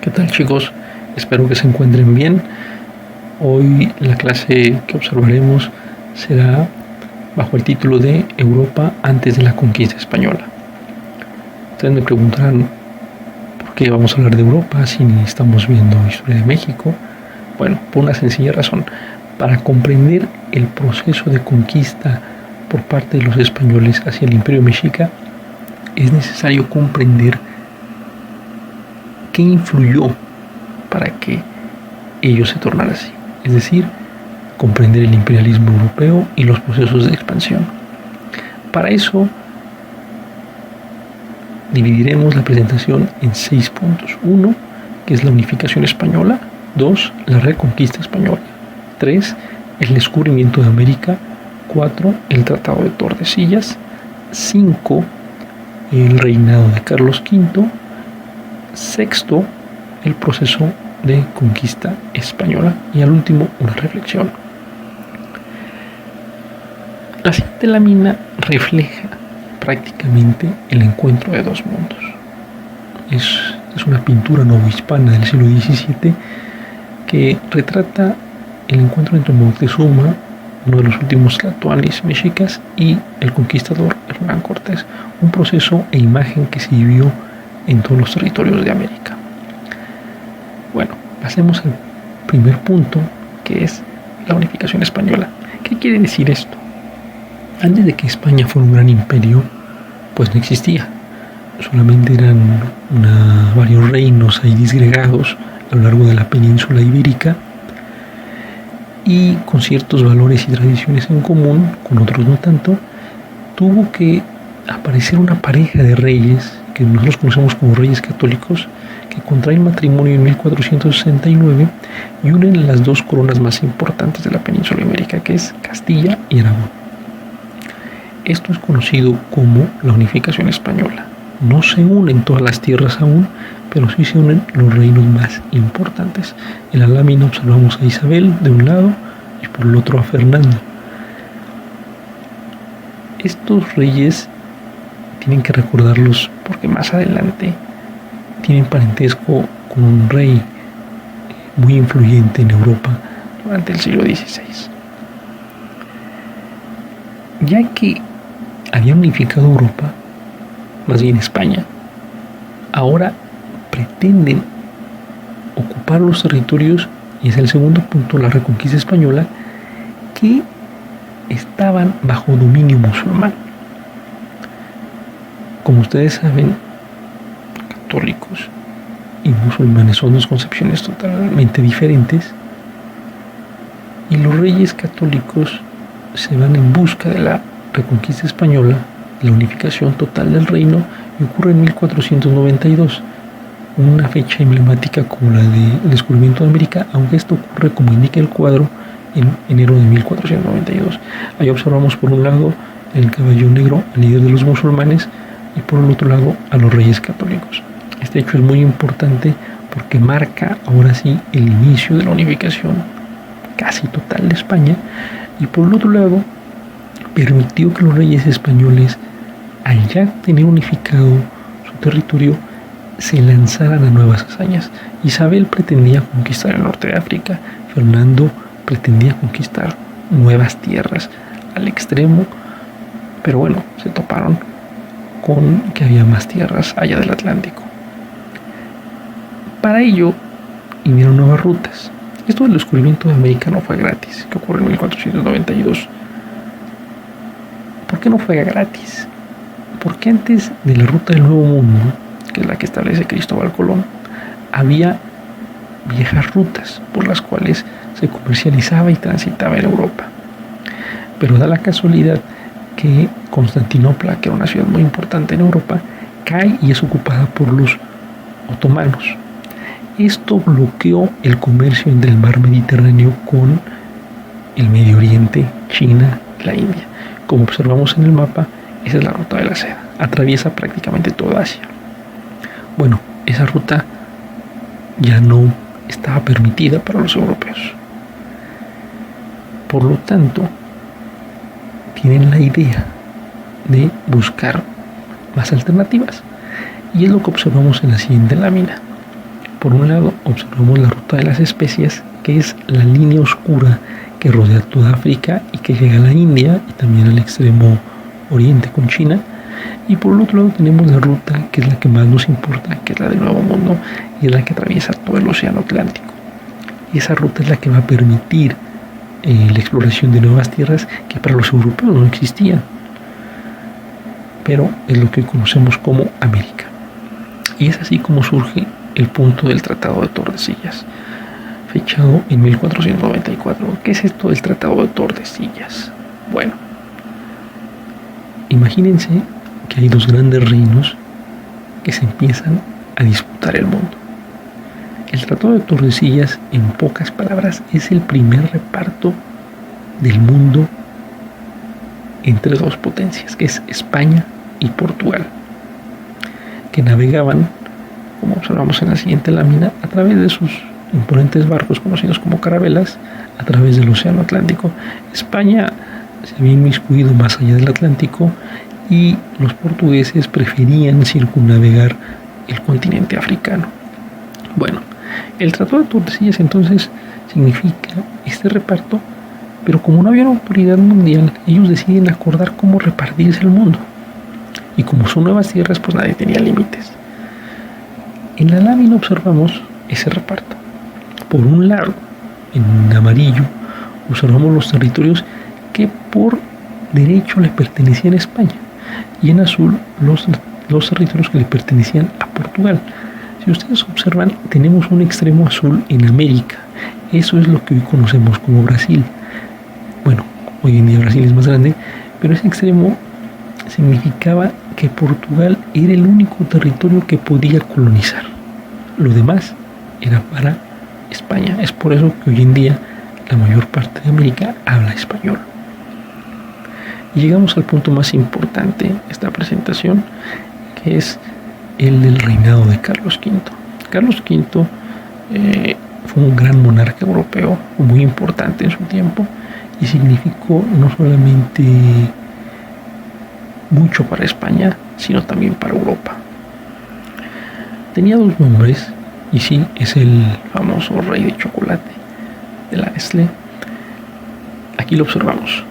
¿Qué tal, chicos? Espero que se encuentren bien. Hoy la clase que observaremos será bajo el título de Europa antes de la conquista española. Ustedes me preguntarán por qué vamos a hablar de Europa si ni estamos viendo historia de México. Bueno, por una sencilla razón. Para comprender el proceso de conquista por parte de los españoles hacia el Imperio Mexica, es necesario comprender qué influyó para que ello se tornara así. Es decir, comprender el imperialismo europeo y los procesos de expansión. Para eso, dividiremos la presentación en 6 puntos. 1, que es la unificación española. 2, la reconquista española. 3, el descubrimiento de América. 4, el Tratado de Tordesillas. 5, el reinado de Carlos V. 6, el proceso de conquista española. Y al último, una reflexión. La siguiente lámina refleja prácticamente el encuentro de dos mundos. Es una pintura novohispana del siglo XVII que retrata el encuentro entre Moctezuma, uno de los últimos tlatoanis mexicas, y el conquistador Hernán Cortés, un proceso e imagen que se vivió en todos los territorios de América. Bueno, pasemos al primer punto, que es la unificación española. ¿Qué quiere decir esto? Antes de que España fuera un gran imperio, pues no existía. Solamente eran varios reinos ahí disgregados a lo largo de la península ibérica y con ciertos valores y tradiciones en común, con otros no tanto. Tuvo que aparecer una pareja de reyes que nosotros conocemos como reyes católicos, que contraen matrimonio en 1469 y unen las dos coronas más importantes de la península ibérica, que es Castilla y Aragón. Esto es conocido como la unificación española. No se unen todas las tierras aún, pero sí se unen los reinos más importantes. En la lámina observamos a Isabel de un lado y por el otro a Fernando. Estos reyes tienen que recordarlos porque más adelante tienen parentesco con un rey muy influyente en Europa durante el siglo XVI. Ya que habían unificado Europa, más bien España, ahora pretenden ocupar los territorios, y es el segundo punto, la reconquista española, que estaban bajo dominio musulmán. Como ustedes saben, católicos y musulmanes son dos concepciones totalmente diferentes, y los reyes católicos se van en busca de la reconquista española, la unificación total del reino, y ocurre en 1492, una fecha emblemática como la del descubrimiento de América, aunque esto ocurre, como indica el cuadro, en enero de 1492. Ahí observamos por un lado el caballo negro, el líder de los musulmanes, y por el otro lado a los reyes católicos. Este hecho es muy importante porque marca ahora sí el inicio de la unificación casi total de España, y por el otro lado permitió que los reyes españoles, al ya tener unificado su territorio, se lanzaran a nuevas hazañas. Isabel pretendía conquistar el norte de África, Fernando pretendía conquistar nuevas tierras al extremo, pero bueno, se toparon con que había más tierras allá del Atlántico. Para ello, vinieron nuevas rutas. Esto del descubrimiento de América no fue gratis, que ocurrió en 1492. ¿Por qué no fue gratis? Porque antes de la ruta del Nuevo Mundo, que es la que establece Cristóbal Colón, había viejas rutas por las cuales se comercializaba y transitaba en Europa. Pero da la casualidad que Constantinopla, que era una ciudad muy importante en Europa, cae y es ocupada por los otomanos. Esto bloqueó el comercio entre el mar Mediterráneo con el Medio Oriente, China, la India. Como observamos en el mapa, esa es la ruta de la seda. Atraviesa prácticamente toda Asia. Bueno, esa ruta ya no estaba permitida para los europeos. Por lo tanto, tienen la idea de buscar más alternativas. Y es lo que observamos en la siguiente lámina. Por un lado, observamos la ruta de las especias, que es la línea oscura que rodea toda África y que llega a la India y también al extremo oriente con China. Y por el otro lado tenemos la ruta que es la que más nos importa, que es la del Nuevo Mundo, y es la que atraviesa todo el Océano Atlántico. Y esa ruta es la que va a permitir la exploración de nuevas tierras que para los europeos no existían, pero es lo que conocemos como América. Y es así como surge el punto del Tratado de Tordesillas, fechado en 1494. ¿Qué es esto del Tratado de Tordesillas? Bueno, imagínense que hay dos grandes reinos que se empiezan a disputar el mundo. El Tratado de Tordesillas, en pocas palabras, es el primer reparto del mundo entre dos potencias, que es España y Portugal, que navegaban, como observamos en la siguiente lámina, a través de sus imponentes barcos conocidos como carabelas, a través del Océano Atlántico. España se había inmiscuido más allá del Atlántico y los portugueses preferían circunnavegar el continente africano. Bueno, el Tratado de Tordesillas entonces significa este reparto, pero como no había una autoridad mundial, ellos deciden acordar cómo repartirse el mundo. Y como son nuevas tierras, pues nadie tenía límites. En la lámina observamos ese reparto. Por un lado, en amarillo, observamos los territorios que por derecho le pertenecían a España. Y en azul, los territorios que le pertenecían a Portugal. Si ustedes observan, tenemos un extremo azul en América. Eso es lo que hoy conocemos como Brasil. Bueno, hoy en día Brasil es más grande, pero ese extremo significaba que Portugal era el único territorio que podía colonizar. Lo demás era para España. Es por eso que hoy en día la mayor parte de América habla español. Y llegamos al punto más importante de esta presentación, que es el del reinado de Carlos V. Carlos V fue un gran monarca europeo, muy importante en su tiempo, y significó no solamente mucho para España, sino también para Europa. Tenía dos nombres, y sí, es el famoso rey de chocolate de la Nestlé. Aquí lo observamos.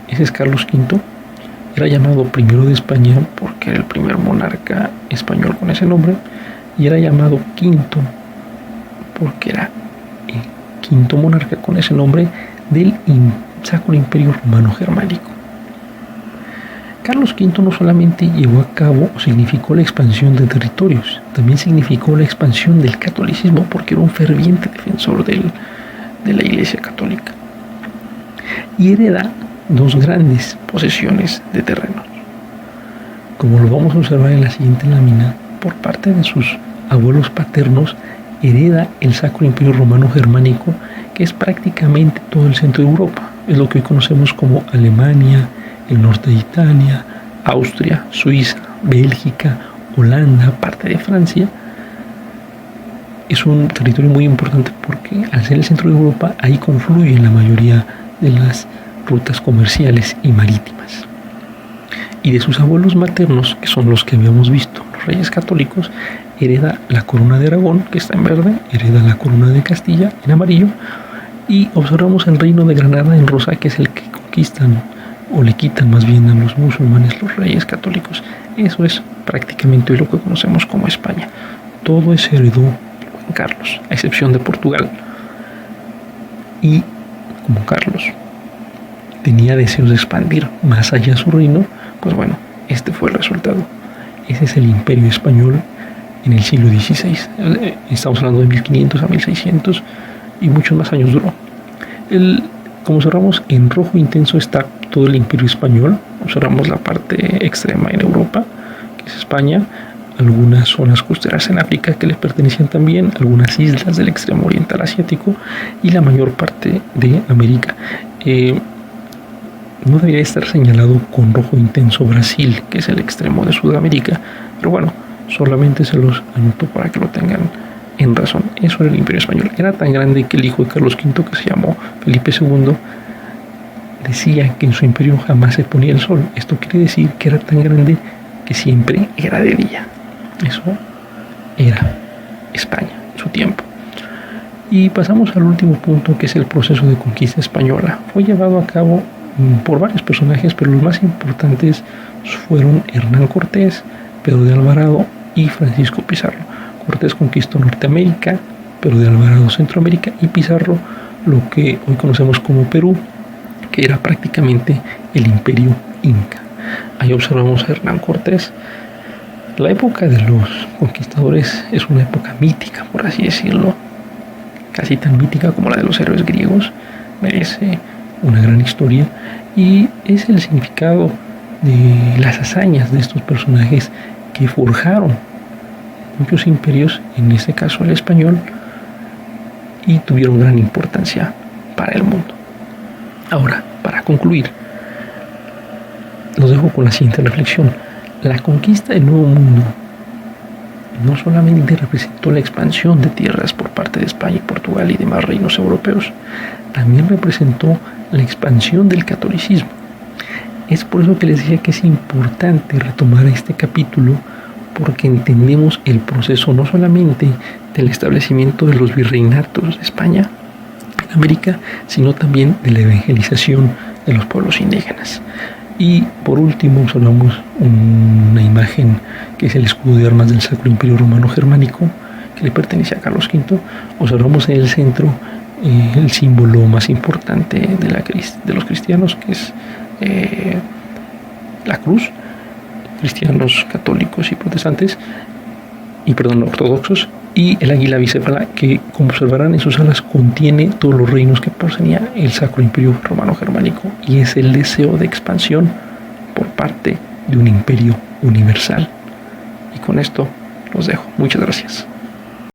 Ese es Carlos V. Era llamado primero de España porque era el primer monarca español con ese nombre, y era llamado quinto porque era el quinto monarca con ese nombre del Sacro Imperio Romano Germánico. Carlos V no solamente llevó a cabo o significó la expansión de territorios, también significó la expansión del catolicismo porque era un ferviente defensor de la Iglesia Católica. Y hereda dos grandes posesiones de terrenos. Como lo vamos a observar en la siguiente lámina, por parte de sus abuelos paternos, hereda el Sacro Imperio Romano Germánico, que es prácticamente todo el centro de Europa. Es lo que hoy conocemos como Alemania, el norte de Italia, Austria, Suiza, Bélgica, Holanda, parte de Francia. Es un territorio muy importante porque al ser el centro de Europa, ahí confluyen la mayoría de las rutas comerciales y marítimas. Y de sus abuelos maternos, que son los que habíamos visto, los reyes católicos, hereda la corona de Aragón, que está en verde, hereda la corona de Castilla, en amarillo, y observamos el reino de Granada en rosa, que es el que conquistan, o le quitan más bien a los musulmanes, los reyes católicos. Eso es prácticamente hoy lo que conocemos como España. Todo es heredó en Carlos, a excepción de Portugal. Y como Carlos tenía deseos de expandir más allá su reino, pues bueno, este fue el resultado. Ese es el imperio español en el siglo XVI. Estamos hablando de 1500 a 1600 y muchos más años duró. Como observamos, en rojo intenso está todo el imperio español. Observamos la parte extrema en Europa, que es España, algunas zonas costeras en África que le pertenecían también, algunas islas del extremo oriental asiático y la mayor parte de América. No debería estar señalado con rojo intenso Brasil, que es el extremo de Sudamérica, pero bueno, solamente se los anoto para que lo tengan en razón. Eso era el Imperio Español. Era tan grande que el hijo de Carlos V, que se llamó Felipe II, decía que en su imperio jamás se ponía el sol. Esto quiere decir que era tan grande que siempre era de día. Eso era España. Y pasamos al último punto, que es el proceso de conquista española. Fue llevado a cabo por varios personajes, pero los más importantes fueron Hernán Cortés, Pedro de Alvarado y Francisco Pizarro. Cortés conquistó Norteamérica, Pedro de Alvarado Centroamérica y Pizarro lo que hoy conocemos como Perú, que era prácticamente el imperio inca. Ahí observamos a Hernán Cortés. La época de los conquistadores es una época mítica, por así decirlo, casi tan mítica como la de los héroes griegos. Merece una gran historia y es el significado de las hazañas de estos personajes que forjaron muchos imperios, en este caso el español, y tuvieron gran importancia para el mundo. Ahora, para concluir, los dejo con la siguiente reflexión. La conquista del Nuevo Mundo no solamente representó la expansión de tierras por parte de España y Portugal y demás reinos europeos, también representó la expansión del catolicismo. Es por eso que les decía que es importante retomar este capítulo, porque entendemos el proceso no solamente del establecimiento de los virreinatos de España en América, sino también de la evangelización de los pueblos indígenas. Y por último observamos una imagen que es el escudo de armas del Sacro Imperio Romano Germánico, que le pertenece a Carlos V. Observamos en el centro el símbolo más importante de los cristianos, que es la cruz, cristianos, católicos y protestantes, ortodoxos, y el águila bicéfala, que, como observarán en sus alas, contiene todos los reinos que poseía el Sacro Imperio Romano Germánico, y es el deseo de expansión por parte de un imperio universal. Y con esto los dejo. Muchas gracias.